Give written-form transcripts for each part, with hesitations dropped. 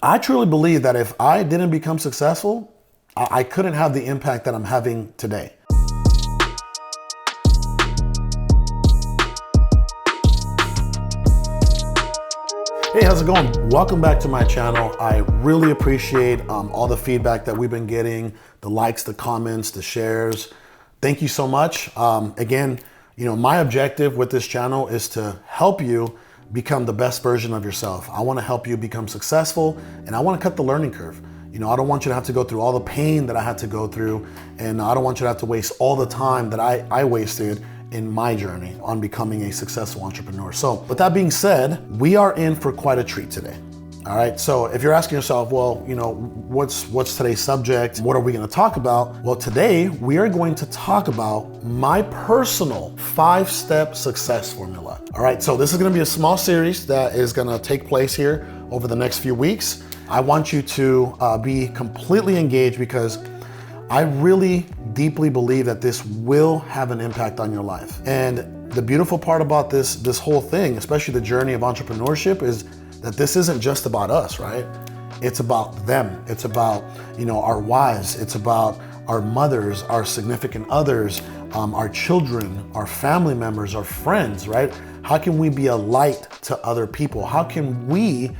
I truly believe that if I didn't become successful, I couldn't have the impact that I'm having today. Hey, how's it going? Welcome back to my channel. I really appreciate all the feedback that we've been getting, the likes, the comments, the shares. Thank you so much. Again, my objective with this channel is to help you become the best version of yourself. I want to help you become successful, and I want to cut the learning curve. I don't want you to have to go through all the pain that I had to go through, and I don't want you to have to waste all the time that I wasted in my journey on becoming a successful entrepreneur. So with that being said, we are in for quite a treat today. All right, so if you're asking yourself, well, what's today's subject? What are we gonna talk about? Well, today we are going to talk about my personal 5-step success formula. All right, so this is gonna be a small series that is gonna take place here over the next few weeks. I want you to be completely engaged because I really deeply believe that this will have an impact on your life. And the beautiful part about this whole thing, especially the journey of entrepreneurship, is that this isn't just about us, right? It's about them. It's about, our wives. It's about our mothers, our significant others, our children, our family members, our friends, right? How can we be a light to other people? How can we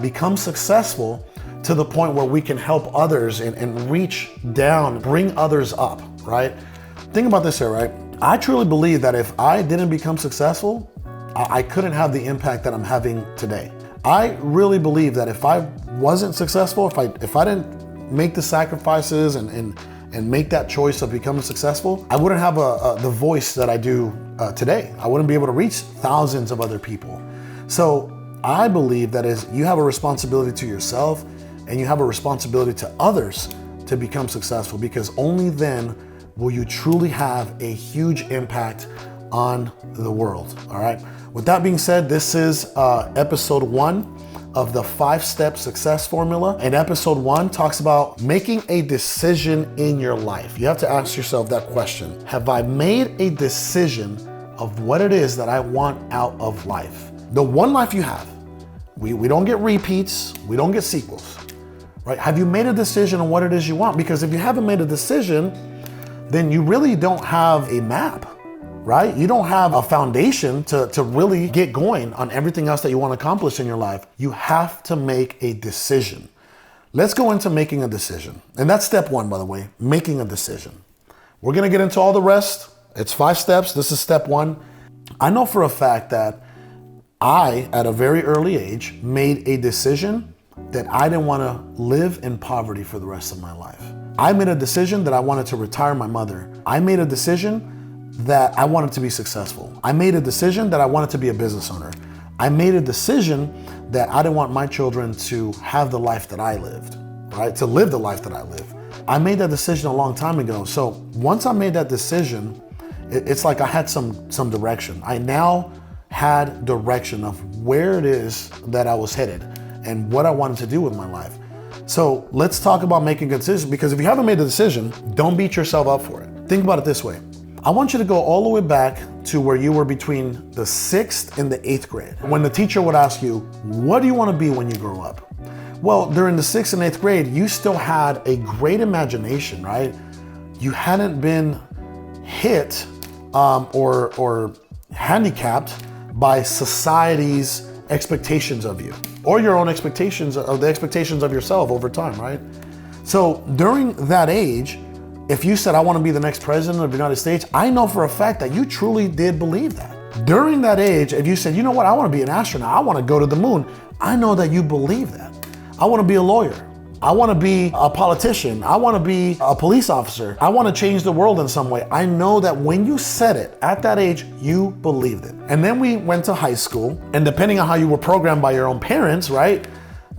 become successful to the point where we can help others and reach down, bring others up, right? Think about this here, right? I truly believe that if I didn't become successful, I couldn't have the impact that I'm having today. I really believe that if I wasn't successful, if I didn't make the sacrifices and make that choice of becoming successful, I wouldn't have the voice that I do today. I wouldn't be able to reach thousands of other people. So I believe that is you have a responsibility to yourself and you have a responsibility to others to become successful, because only then will you truly have a huge impact on the world, all right? With that being said, this is episode 1 of the 5-step success formula. And episode 1 talks about making a decision in your life. You have to ask yourself that question. Have I made a decision of what it is that I want out of life? The one life you have. We don't get repeats, we don't get sequels, right? Have you made a decision on what it is you want? Because if you haven't made a decision, then you really don't have a map, right? You don't have a foundation to really get going on everything else that you want to accomplish in your life. You have to make a decision. Let's go into making a decision. And that's step 1, by the way, making a decision. We're going to get into all the rest. It's 5 steps. This is step 1. I know for a fact that I, at a very early age, made a decision that I didn't want to live in poverty for the rest of my life. I made a decision that I wanted to retire my mother. I made a decision that I wanted to be successful. I made a decision that I wanted to be a business owner. I made a decision that I didn't want my children to have the life that I lived, right? To live the life that I live. I made that decision a long time ago. So once I made that decision, it's like I had some direction. I now had direction of where it is that I was headed and what I wanted to do with my life. So let's talk about making a decision, because if you haven't made a decision, don't beat yourself up for it. Think about it this way. I want you to go all the way back to where you were between the 6th and the 8th grade. When the teacher would ask you, what do you want to be when you grow up? Well, during the 6th and 8th grade, you still had a great imagination, right? You hadn't been hit or handicapped by society's expectations of you, or your own expectations, or the expectations of yourself over time, right? So during that age, if you said, I want to be the next president of the United States, I know for a fact that you truly did believe that. During that age, if you said, you know what, I want to be an astronaut, I want to go to the moon, I know that you believe that. I want to be a lawyer. I want to be a politician. I want to be a police officer. I want to change the world in some way. I know that when you said it at that age, you believed it. And then we went to high school, and depending on how you were programmed by your own parents, right,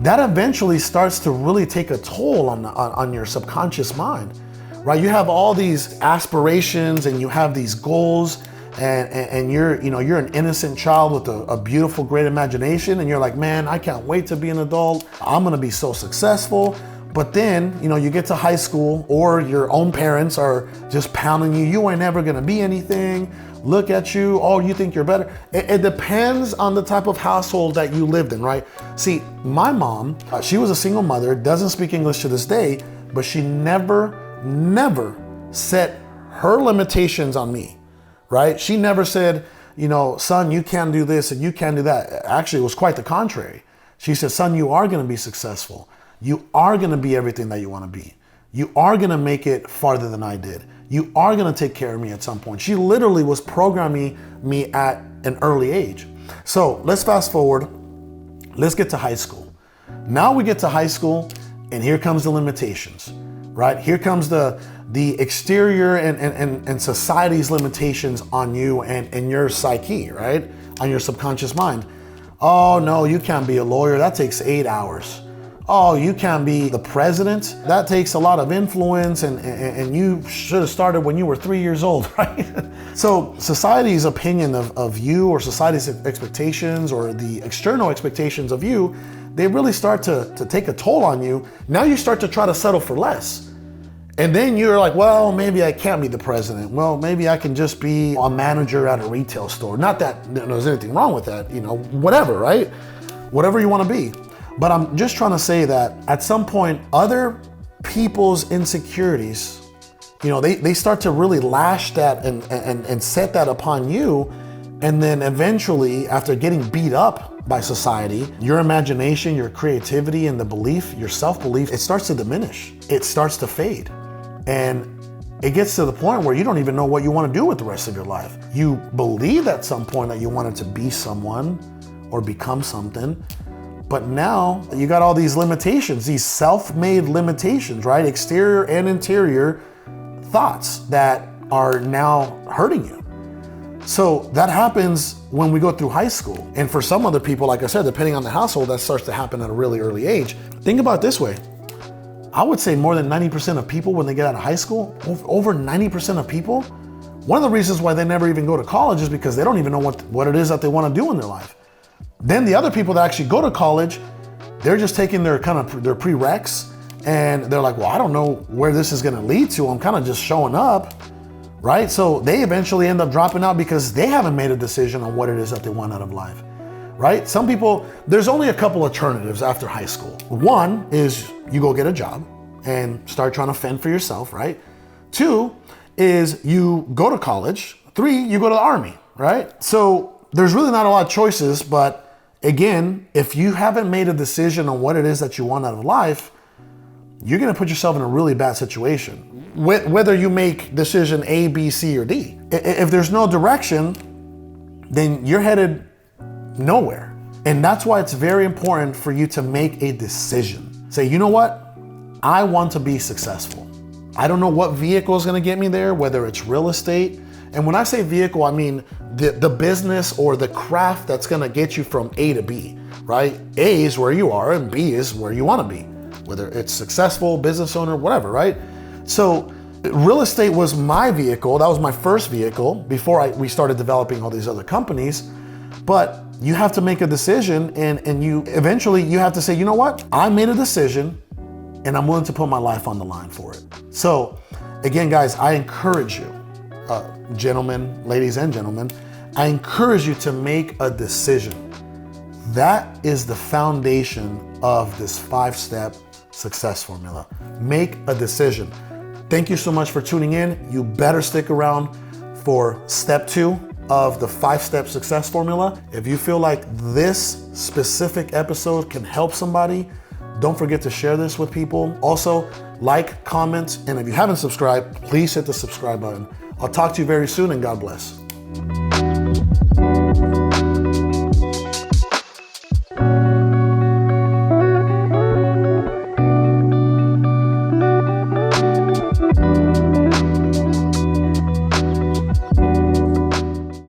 that eventually starts to really take a toll on your subconscious mind, right? You have all these aspirations and you have these goals, and you're an innocent child with a beautiful, great imagination, and you're like, man, I can't wait to be an adult. I'm gonna be so successful. But then, you get to high school, or your own parents are just pounding you. You ain't never gonna be anything. look at you, oh, you think you're better. It depends on the type of household that you lived in, right? See, my mom, she was a single mother, doesn't speak English to this day, but she never set her limitations on me, right? She never said, you know, son, you can't do this and you can't do that. Actually, it was quite the contrary. She said, son, you are going to be successful. You are going to be everything that you want to be. You are going to make it farther than I did. You are going to take care of me at some point. She literally was programming me at an early age. So let's fast forward. Let's get to high school. Now we get to high school and here comes the limitations, right? Here comes the exterior and society's limitations on you and your psyche, right? On your subconscious mind. Oh no, you can't be a lawyer. That takes 8 hours. Oh, you can't be the president. That takes a lot of influence and you should have started when you were 3 years old, right? So society's opinion of you, or society's expectations, or the external expectations of you, they really start to take a toll on you. Now you start to try to settle for less. And then you're like, well, maybe I can't be the president. Well, maybe I can just be a manager at a retail store. Not that there's anything wrong with that, you know, whatever, right? Whatever you want to be. But I'm just trying to say that at some point, other people's insecurities, you know, they start to really lash that and set that upon you. And then eventually, after getting beat up by society, your imagination, your creativity, and the belief, your self-belief, it starts to diminish. It starts to fade. And it gets to the point where you don't even know what you want to do with the rest of your life. You believe at some point that you wanted to be someone or become something, but now you got all these limitations, these self-made limitations, right? Exterior and interior thoughts that are now hurting you. So that happens when we go through high school. And for some other people, like I said, depending on the household, that starts to happen at a really early age. Think about it this way. I would say more than 90% of people when they get out of high school, over 90% of people, one of the reasons why they never even go to college is because they don't even know what it is that they want to do in their life. Then the other people that actually go to college, they're just taking their prereqs and they're like, well, I don't know where this is going to lead to. I'm kind of just showing up, right? So they eventually end up dropping out because they haven't made a decision on what it is that they want out of life, right? Some people, there's only a couple alternatives after high school. One is you go get a job and start trying to fend for yourself, right? Two is you go to college. Three, you go to the army, right? So there's really not a lot of choices, but again, if you haven't made a decision on what it is that you want out of life, you're gonna put yourself in a really bad situation. Whether you make decision A, B, C, or D. If there's no direction, then you're headed nowhere. And that's why it's very important for you to make a decision. Say, you know what? I want to be successful. I don't know what vehicle is gonna get me there, whether it's real estate. And when I say vehicle, I mean the business or the craft that's gonna get you from A to B, right? A is where you are and B is where you wanna be, whether it's successful, business owner, whatever, right? So real estate was my vehicle. That was my first vehicle before we started developing all these other companies. But you have to make a decision and you eventually you have to say, you know what? I made a decision and I'm willing to put my life on the line for it. So again, guys, I encourage you, gentlemen, ladies and gentlemen, I encourage you to make a decision. That is the foundation of this 5-step success formula. Make a decision. Thank you so much for tuning in. You better stick around for step 2 of the 5-step success formula. If you feel like this specific episode can help somebody, don't forget to share this with people. Also, like, comment, and if you haven't subscribed, please hit the subscribe button. I'll talk to you very soon and God bless.